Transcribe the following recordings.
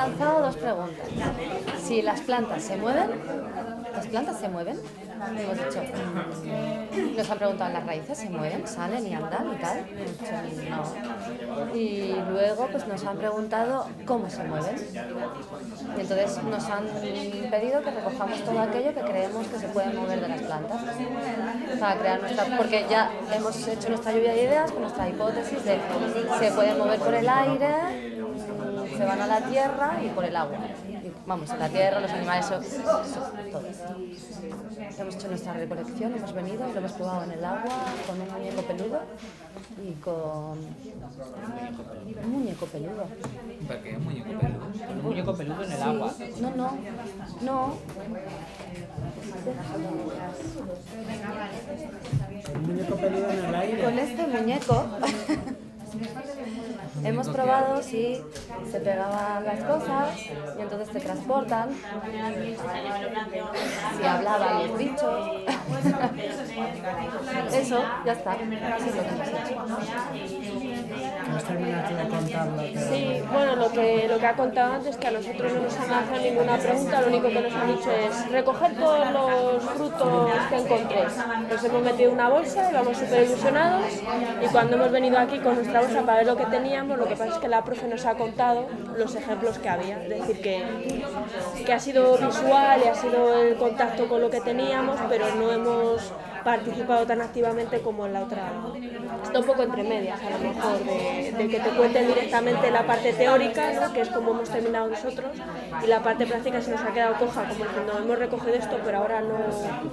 lanzado dos preguntas. Si las plantas se mueven, ¿las plantas se mueven? Hemos dicho, nos han preguntado, ¿las raíces se mueven, salen y andan y tal? Hemos dicho, no. Y luego pues nos han preguntado cómo se mueven. Y entonces nos han pedido que recojamos todo aquello que creemos que se puede mover de las plantas para crear nuestra, porque ya hemos hecho nuestra lluvia de ideas con nuestra hipótesis de se pueden mover por el aire, se van a la tierra y por el agua. Vamos, la tierra, los animales, todo. Hemos hecho nuestra recolección, hemos venido, lo hemos probado en el agua con un muñeco peludo y con un muñeco peludo. ¿Para qué un muñeco peludo? ¿Un muñeco peludo en el agua? No. Un muñeco peludo en el aire. Con este muñeco hemos probado si se pegaban las cosas y entonces te transportan, si hablaban los bichos. Eso, ya está. Eso es lo que hemos hecho. ¿Has terminado de contarlo? Sí, bueno, lo que ha contado antes, que a nosotros no nos han lanzado ninguna pregunta, lo único que nos han dicho es recoger todos los frutos que encontréis. Los hemos metido en una bolsa y vamos súper ilusionados, y cuando hemos venido aquí con nuestra bolsa para ver lo que teníamos, lo que pasa es que la profe nos ha contado los ejemplos que había, es decir, que ha sido visual y ha sido el contacto con lo que teníamos, pero no hemos participado tan activamente como en la otra. Está un poco entre medias, a lo mejor, de que te cuenten directamente la parte teórica, ¿no? Que es como hemos terminado nosotros, y la parte práctica se nos ha quedado coja, como diciendo, hemos recogido esto, pero ahora no...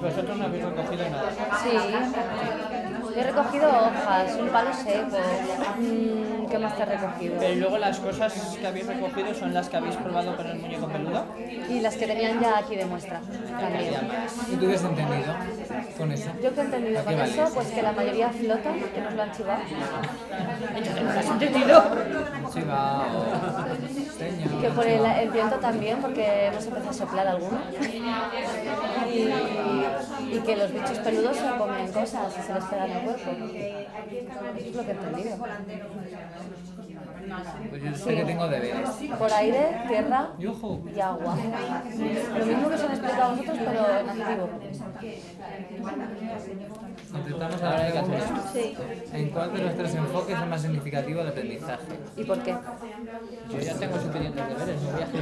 ¿Vosotros no habéis recogido nada? Sí, he recogido hojas, un palo seco. ¿Qué más te he recogido? Pero luego las cosas que habéis recogido son las que habéis probado con el muñeco peludo. Y las que tenían ya aquí de muestra también. ¿Y tú qué has entendido con eso? Yo que he entendido con eso, pues que la mayoría flota, que nos lo han chivado. ¿Has entendido? Chiva o seña. Que por el viento también, porque hemos empezado a soplar algunos. Y que los bichos peludos se comen cosas y se les pegan el cuerpo. Eso es lo que he entendido. Pues yo sé que tengo deberes. Por aire, tierra ¡Yujú! y agua. Lo mismo que os han explicado a vosotros, pero en activo. Intentamos ahora hay que hacer esto. Sí. ¿En cuál de los tres enfoques es más significativo el aprendizaje? ¿Y por qué? Yo ya tengo suficientes deberes, no voy a hacer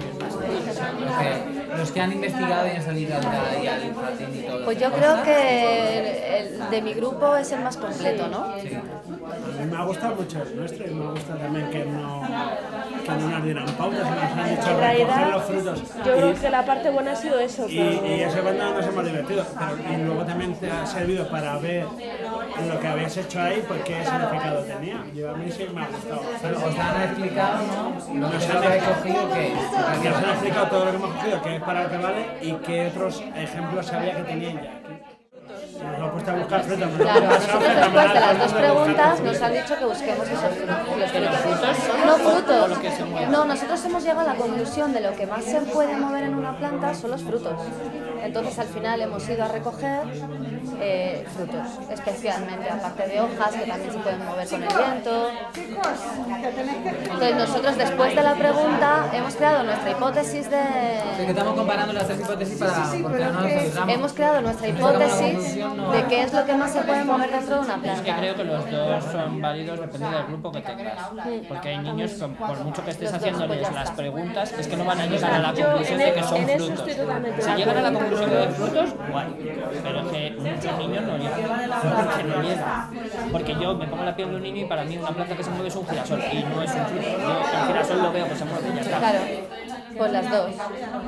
más. Los que han investigado y han salido al cada día al infantil y todo. Pues yo creo que el de mi grupo es el más completo, ¿no? Sí. A mí me ha gustado mucho el nuestro y me gusta también que no nos dieran pautas, que nos han dicho En recoger realidad, los frutos. yo creo que la parte buena ha sido eso. Y eso cuando nos hemos divertido. Y luego también te ha servido para ver lo que habéis hecho ahí, pues qué significado tenía. Yo a mí sí me ha gustado. Pero os han explicado, ¿no? Lo que Nos se han ha cogido que Aquí nos han explicado todo lo que hemos cogido, qué es para lo que vale y qué otros ejemplos sabía que tenían ya aquí. Nos hemos puesto a buscar frutas. Claro, nosotros después de las dos preguntas nos han dicho que busquemos esos frutos. No frutos. No, nosotros hemos llegado a la conclusión de lo que más se puede mover en una planta son los frutos. Entonces al final hemos ido a recoger frutos, especialmente, aparte de hojas que también se pueden mover con el viento. Entonces nosotros después de la pregunta hemos creado nuestra hipótesis Sí, que estamos comparando las tres hipótesis porque no nos ayudamos. Hemos creado nuestra hipótesis de qué es lo que más se puede mover dentro de una Es que planta. creo que los dos son válidos dependiendo del grupo que tengas. Porque hay niños que por mucho que estés haciéndoles las preguntas, es que no van a llegar a la conclusión de que son en eso frutos. estoy totalmente Si de llegan a la acuerdo. conclusión de frutos, guay. Pero es que muchos niños no llegan. Que no llegan. Porque yo me pongo la piel de un niño y para mí una planta que se mueve es un girasol y no es un fruto. Yo el girasol lo veo que se mueve y ya está. Claro, pues las dos.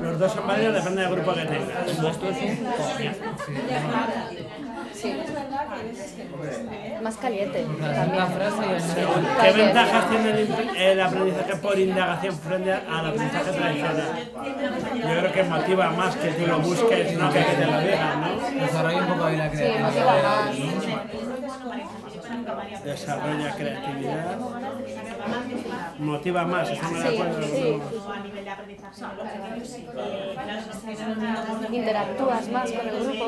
Los dos son válidos, depende del grupo que tengas. El nuestro es un coñazo. Sí. Más caliente Una también. frase y el ¿Qué También. ventajas tiene el aprendizaje por indagación frente al aprendizaje tradicional? Yo creo que motiva más que tú lo busques, no que te lo digan, ¿no? Desarrolla un poco ahí la Sí, creatividad. motiva más. Desarrolla creatividad, motiva más, ¿estamos de Sí, acuerdo? sí. Interactúas más con el grupo.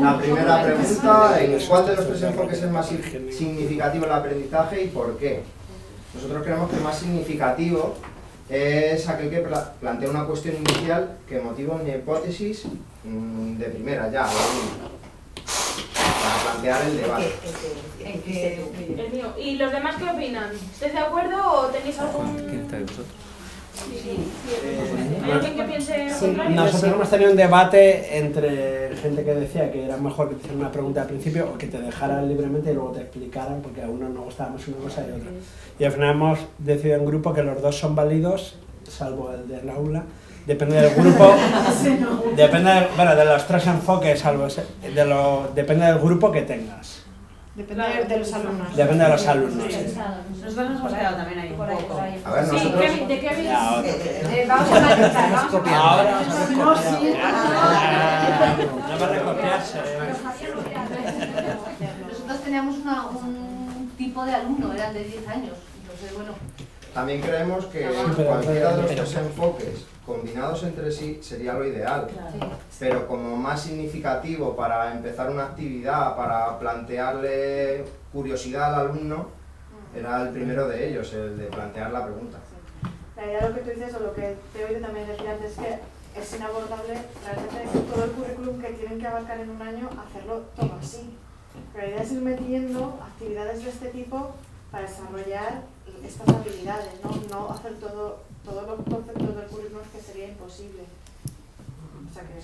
La primera pregunta, ¿en cuál de los tres enfoques es más significativo el aprendizaje y por qué? Nosotros creemos que el más significativo es aquel que plantea una cuestión inicial que motiva una hipótesis de primera ya, para plantear el debate. El mío. ¿Y los demás qué opinan? ¿Estáis de acuerdo o tenéis algún...? ¿Quién está de vosotros? ¿Hay alguien que piense contrario? Nosotros hemos tenido un debate entre gente que decía que era mejor que te hicieran una pregunta al principio o que te dejaran libremente y luego te explicaran, porque a uno nos gustaba más una cosa y otra. Y al final hemos decidido en grupo que los dos son válidos, salvo el del aula. Depende del grupo, depende de los tres enfoques, salvo depende del grupo que tengas. Depende de los alumnos. Depende de los alumnos. Nosotros nos hemos quedado también ahí un poco. A ver, nosotros... ¿De qué habéis...? Vamos a matizar, vamos a copiar. Ahora vamos a copiar. No va a recopiarse. Nosotros teníamos un tipo de alumno, eran de 10 años. Entonces, bueno... También creemos que cualquiera de los tres enfoques combinados entre sí sería lo ideal, pero como más significativo para empezar una actividad, para plantearle curiosidad al alumno, era el primero de ellos, el de plantear la pregunta. La idea de lo que tú dices, o lo que te he oído también decir antes, es que es inabordable realmente todo el currículum que tienen que abarcar en un año, hacerlo todo así. Pero la idea es ir metiendo actividades de este tipo para desarrollar estas habilidades, no hacer todos los conceptos del currículum, que sería imposible. O sea que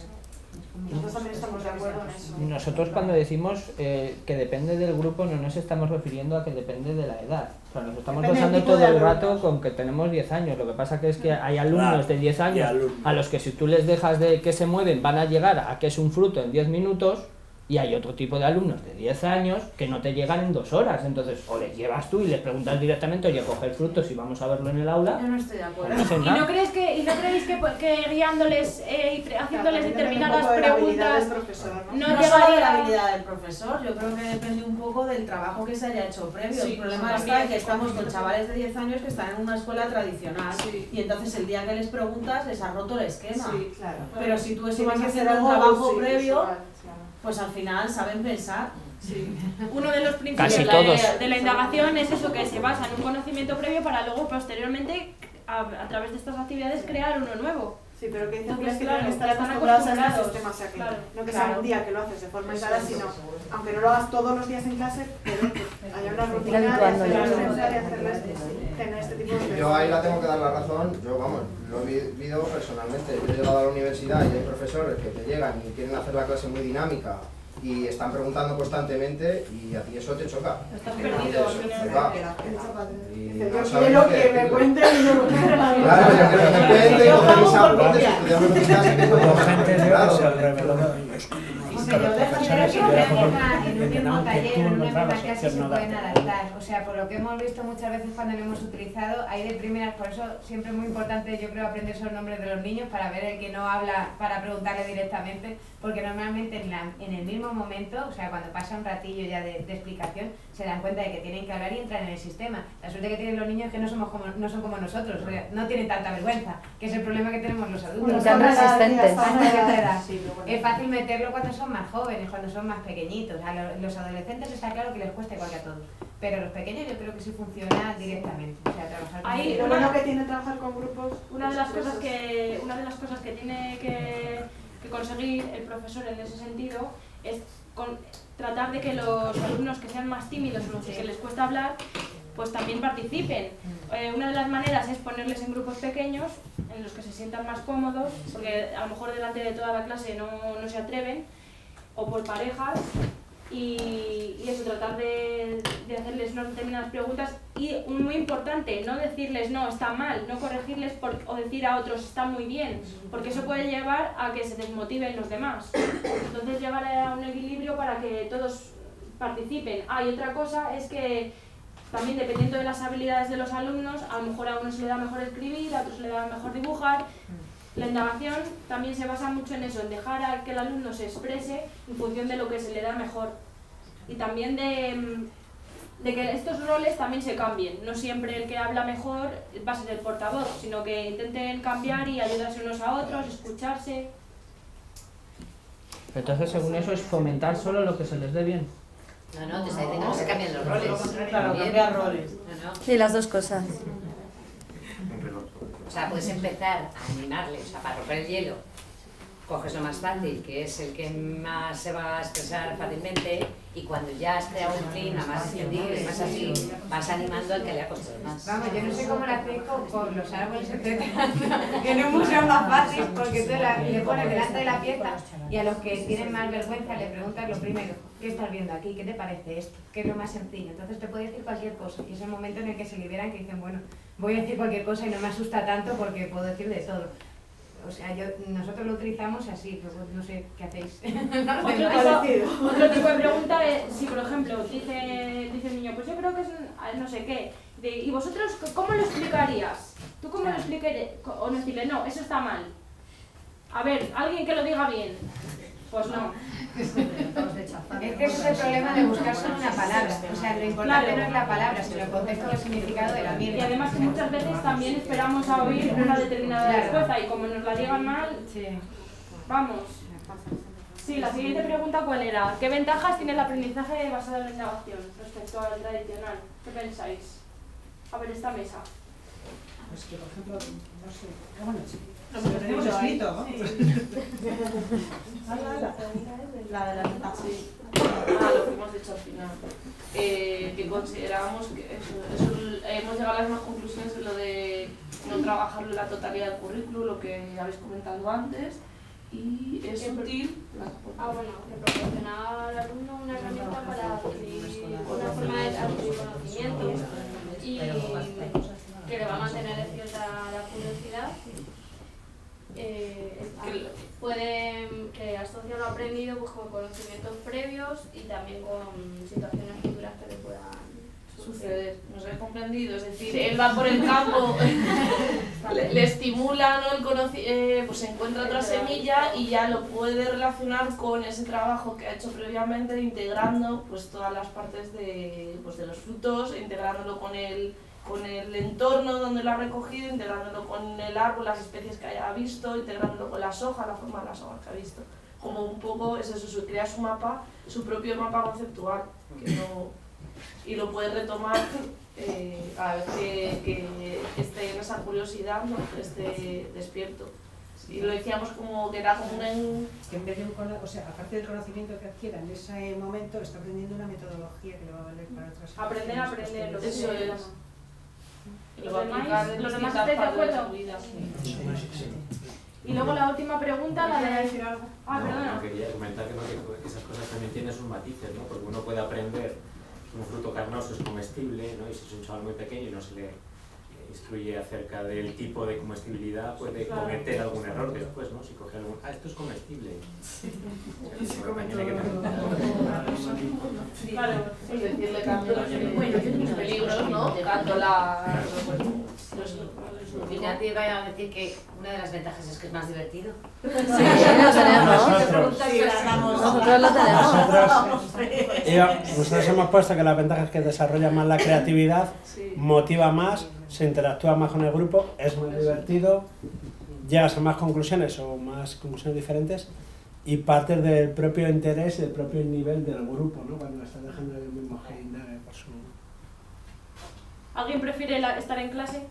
nosotros también estamos de acuerdo en eso. Nosotros cuando decimos que depende del grupo no nos estamos refiriendo a que depende de la edad. O sea, nos estamos basando todo el rato con que tenemos 10 años. Lo que pasa que es que hay alumnos de 10 años a los que si tú les dejas de que se mueven van a llegar a que es un fruto en 10 minutos. Y hay otro tipo de alumnos de 10 años que no te llegan en 2 horas. Entonces, o les llevas tú y les preguntas directamente, oye, coger frutos y vamos a verlo en el aula. Yo no estoy de acuerdo. ¿Y no creéis que guiándoles y haciéndoles determinadas preguntas no solo de la habilidad del profesor? Yo creo que depende un poco del trabajo que se haya hecho previo. El problema está en que estamos con chavales de 10 años que están en una escuela tradicional y entonces el día que les preguntas les has roto el esquema. Sí, claro. Pero si tú vas haciendo un trabajo previo, pues al final saben pensar. Sí. Uno de los principios de la indagación es eso, que se basa en un conocimiento previo para luego posteriormente a través de estas actividades crear uno nuevo. Sí, pero que dicen Entonces, que claro, están están acostumbrados a acostumbrados. este sistema, o sea que Claro. no que sea un día que lo haces de forma aislada, sino aunque no lo hagas todos los días en clase, pero que haya una rutina de hacerles tener este tipo de... Yo ahí la tengo que dar la razón, yo vamos, lo he vivido personalmente. Yo he llegado a la universidad y hay profesores que te llegan y quieren hacer la clase muy dinámica y están preguntando constantemente y a ti eso te choca. Estás perdido. Yo quiero que me cuenten y no lo quiero la vida. Claro, yo quiero que me cuenten, coger mis apuntes, estudiar lo que tengas que en un mismo taller, en una misma clase se pueden adaptar. O sea, por lo que hemos visto muchas veces cuando lo hemos utilizado, hay de primeras, por eso siempre es muy importante, yo creo, aprenderse los nombres de los niños para ver el que no habla, para preguntarle directamente, porque normalmente en el mismo momento, o sea, cuando pasa un ratillo ya de explicación, se dan cuenta de que tienen que hablar y entrar en el sistema. La suerte que tienen los niños es que no son como nosotros, o sea, no tienen tanta vergüenza, que es el problema que tenemos los adultos. Son resistentes. Es fácil meterlo cuando son más jóvenes, cuando son más pequeñitos. A los adolescentes está claro que les cuesta igual que a todos, pero los pequeños yo creo que sí funciona directamente. O sea, trabajar con Lo bueno que tiene trabajar con grupos. Una de las cosas que tiene que conseguir el profesor en ese sentido es tratar de que los alumnos que sean más tímidos o los que les cuesta hablar, pues también participen. Una de las maneras es ponerles en grupos pequeños, en los que se sientan más cómodos, porque a lo mejor delante de toda la clase no se atreven, o por parejas, y eso, tratar de hacerles unas determinadas preguntas, y muy importante, no decirles no, está mal, no corregirles o decir a otros está muy bien, porque eso puede llevar a que se desmotiven los demás. Entonces llegar a un equilibrio para que todos participen. Y otra cosa es que también dependiendo de las habilidades de los alumnos, a lo mejor a uno se le da mejor escribir, a otro se le da mejor dibujar. La indagación también se basa mucho en eso, en dejar a que el alumno se exprese en función de lo que se le da mejor. Y también de que estos roles también se cambien. No siempre el que habla mejor va a ser el portavoz, sino que intenten cambiar y ayudarse unos a otros, escucharse. Entonces, según eso, es fomentar solo lo que se les dé bien. No, te está diciendo que se cambian los roles. Claro, cambiar roles. Sí, las dos cosas. O sea, puedes empezar a animarles, o sea, para romper el hielo. Coges lo más fácil, que es el que más se va a expresar fácilmente, y cuando ya has creado un clima más extendido y más así, vas animando al que le ha costado más. Vamos, yo no sé cómo lo hacéis con los árboles, etcétera, que en un museo es más fácil, porque tú le pones delante de la pieza y a los que tienen más vergüenza le preguntas lo primero: ¿qué estás viendo aquí? ¿Qué te parece esto? ¿Qué es lo más sencillo? Entonces te puede decir cualquier cosa, y es el momento en el que se liberan, que dicen, bueno, voy a decir cualquier cosa y no me asusta tanto porque puedo decir de todo. O sea, nosotros lo utilizamos así, pero no sé qué hacéis. Otro tipo de pregunta es, si por ejemplo dice el niño, pues yo creo que es no sé qué, ¿y vosotros cómo lo explicarías? ¿Tú cómo lo explicarías? O no decirle, no, eso está mal. A ver, alguien que lo diga bien. Pues no. Es que ese es el problema de buscar solo una palabra. O sea, lo importante no es la palabra, sino el contexto o el significado de la misma. Y además que muchas veces también esperamos a oír una determinada respuesta, y como nos la digan mal, vamos. Sí, la siguiente pregunta, ¿cuál era? ¿Qué ventajas tiene el aprendizaje basado en la innovación respecto al tradicional? ¿Qué pensáis? A ver, esta mesa. Pues que, por ejemplo, no sé, bueno, lo tenemos escrito, ¿no? La de la ventaja. Sí. Lo que hemos dicho al final. Que considerábamos que hemos llegado a las mismas conclusiones de lo de no trabajarlo en la totalidad del currículo, lo que habéis comentado antes, y es útil. Bueno, que proporcionar al alumno una herramienta para adquirir una forma de adquirir conocimientos y que le va a mantener despierta la curiosidad. Puede que asocia lo aprendido pues, con conocimientos previos y también con situaciones futuras que le puedan suceder. Nos he comprendido, es decir, él va por el campo, le estimula, ¿no? Pues encuentra otra semilla y ya lo puede relacionar con ese trabajo que ha hecho previamente, integrando pues todas las partes de los frutos, integrándolo con el entorno donde lo ha recogido, integrándolo con el árbol, las especies que haya visto, integrándolo con las hojas, la forma de las hojas que ha visto. Como un poco es eso, crea su mapa, su propio mapa conceptual, y lo puede retomar cada vez que esté en esa curiosidad, ¿no? Que esté despierto. Y lo decíamos como que era como que en vez de o sea, aparte del conocimiento que adquiera en ese momento, está aprendiendo una metodología que le va a valer para otras aprender a aprender, lo que eso es. ¿Los demás estáis de acuerdo? Y luego la última pregunta, la de decir algo. Perdona. Quería comentar que esas cosas también tienen sus matices, ¿no? Porque uno puede aprender que un fruto carnoso es comestible, ¿no? Y si es un chaval muy pequeño y no se le instruye acerca del tipo de comestibilidad, puede cometer algún error después, ¿no? Si coge algún... esto es comestible. Claro, decirle canto los peligros, ¿no? Canto Iñaki vaya a decir que una de las ventajas es que es más divertido. Sí, lo tenemos. Nosotros lo tenemos. Nosotros hemos puesto que la ventaja es que desarrolla más la creatividad, motiva más, se interactúa más con el grupo, es más divertido, llegas a más conclusiones o más conclusiones diferentes y partes del propio interés y del propio nivel del grupo, ¿no? Cuando estás dejando el mismo que indague por su... ¿Alguien prefiere estar en clase?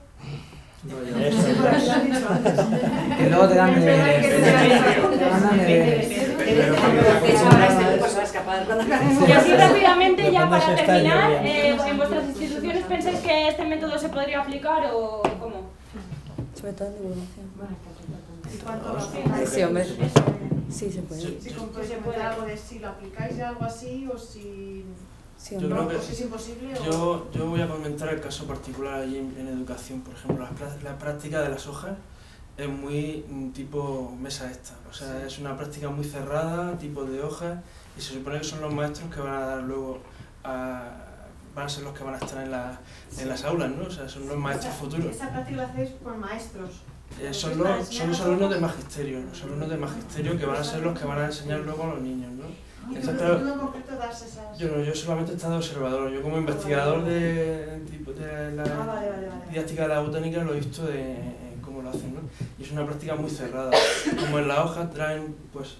Que luego te dan Y así rápidamente, ya para terminar, ¿en vuestras instituciones pensáis que este método se podría aplicar o cómo? Sobre todo en divulgación. Sí, hombre. Sí, se puede. Si puede algo de si lo aplicáis de algo así o si... Sí, yo creo que si es imposible yo voy a comentar el caso particular allí en educación. Por ejemplo, la práctica de las hojas es muy tipo mesa esta. O sea, es una práctica muy cerrada, tipo de hojas, y se supone que son los maestros que van a dar luego van a ser los que van a estar en las aulas, ¿no? O sea, son los maestros futuros. ¿Esa práctica la hacéis por maestros? Son los alumnos de magisterio, que van a ser los que van a enseñar luego a los niños, ¿no? ¿Y tú en concreto das esas...? Yo solamente he estado observador. Yo como investigador de la didáctica de la botánica lo he visto de cómo lo hacen, ¿no? Y es una práctica muy cerrada. Como en la hoja traen pues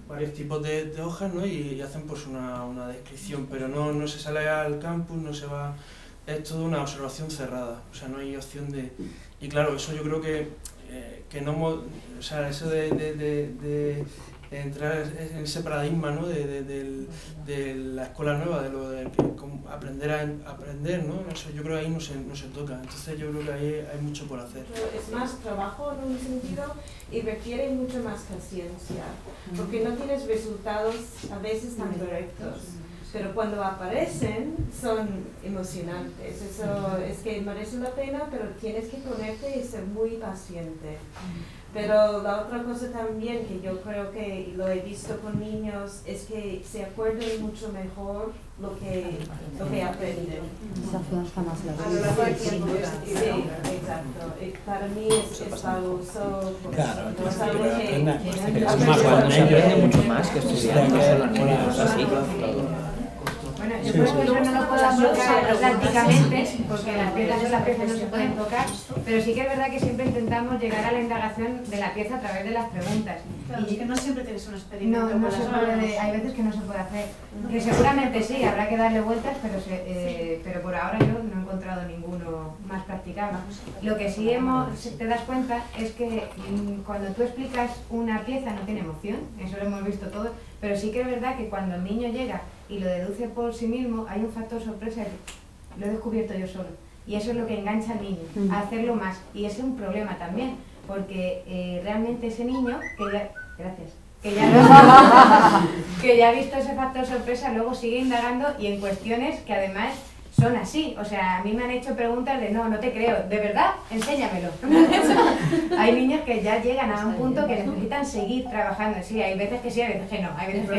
varios tipos de hojas, ¿no? Y hacen pues una descripción, pero no se sale al campus, no se va, es toda una observación cerrada, o sea, no hay opción de... Y claro, eso yo creo que no, o sea, eso de entrar en ese paradigma, ¿no? de la escuela nueva, de lo de aprender a aprender, ¿no? Eso yo creo que ahí no se toca, entonces yo creo que ahí hay mucho por hacer. Es más trabajo en un sentido y requiere mucho más paciencia, porque no tienes resultados a veces tan directos, pero cuando aparecen son emocionantes, eso es que merece la pena, pero tienes que ponerte y ser muy paciente. Pero la otra cosa también que yo creo que lo he visto con niños es que se acuerdan mucho mejor lo que aprenden. Se afianza más la a lo largo del tiempo. Sí, exacto. Para mí es valioso. Claro, es algo que aprende mucho más que estudiar, que ser niños así. Bueno, yo creo que eso no lo puedo aplicar prácticamente, porque las piezas son las piezas no se pueden tocar, pero sí que es verdad que siempre intentamos llegar a la indagación de la pieza a través de las preguntas. Claro, y es que no siempre tienes un experimento. No se puede, hay veces que no se puede hacer. Que seguramente sí, habrá que darle vueltas, pero por ahora yo no he encontrado ninguno más practicable. Lo que sí te das cuenta es que cuando tú explicas una pieza no tiene emoción, eso lo hemos visto todos, pero sí que es verdad que cuando el niño llega y lo deduce por sí mismo, hay un factor sorpresa que lo he descubierto yo solo. Y eso es lo que engancha al niño, a hacerlo más. Y ese es un problema también, porque realmente ese niño, que ya ha visto ese factor sorpresa, luego sigue indagando y en cuestiones que además son así. O sea, a mí me han hecho preguntas de no te creo, ¿de verdad? Enséñamelo. Hay niños que ya llegan a un punto que necesitan seguir trabajando. Sí, hay veces que sí, hay veces que no. Hay veces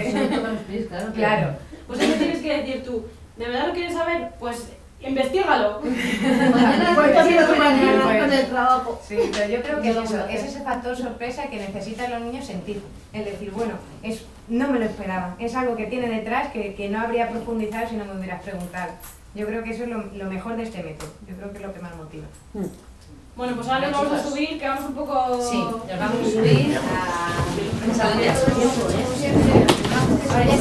que... Claro. Pues eso tienes que decir tú, ¿de verdad lo quieres saber? Pues investígalo. Mañana con el trabajo. Sí, pero yo creo que es ese factor sorpresa que necesitan los niños sentir. El decir, bueno, no me lo esperaba. Es algo que tiene detrás que no habría profundizado si no me hubieras preguntado. Yo creo que eso es lo mejor de este método. Yo creo que es lo que más motiva. Bueno, pues ahora nos vamos a subir, que vamos un poco... Sí, nos vamos a subir a... Ahora ya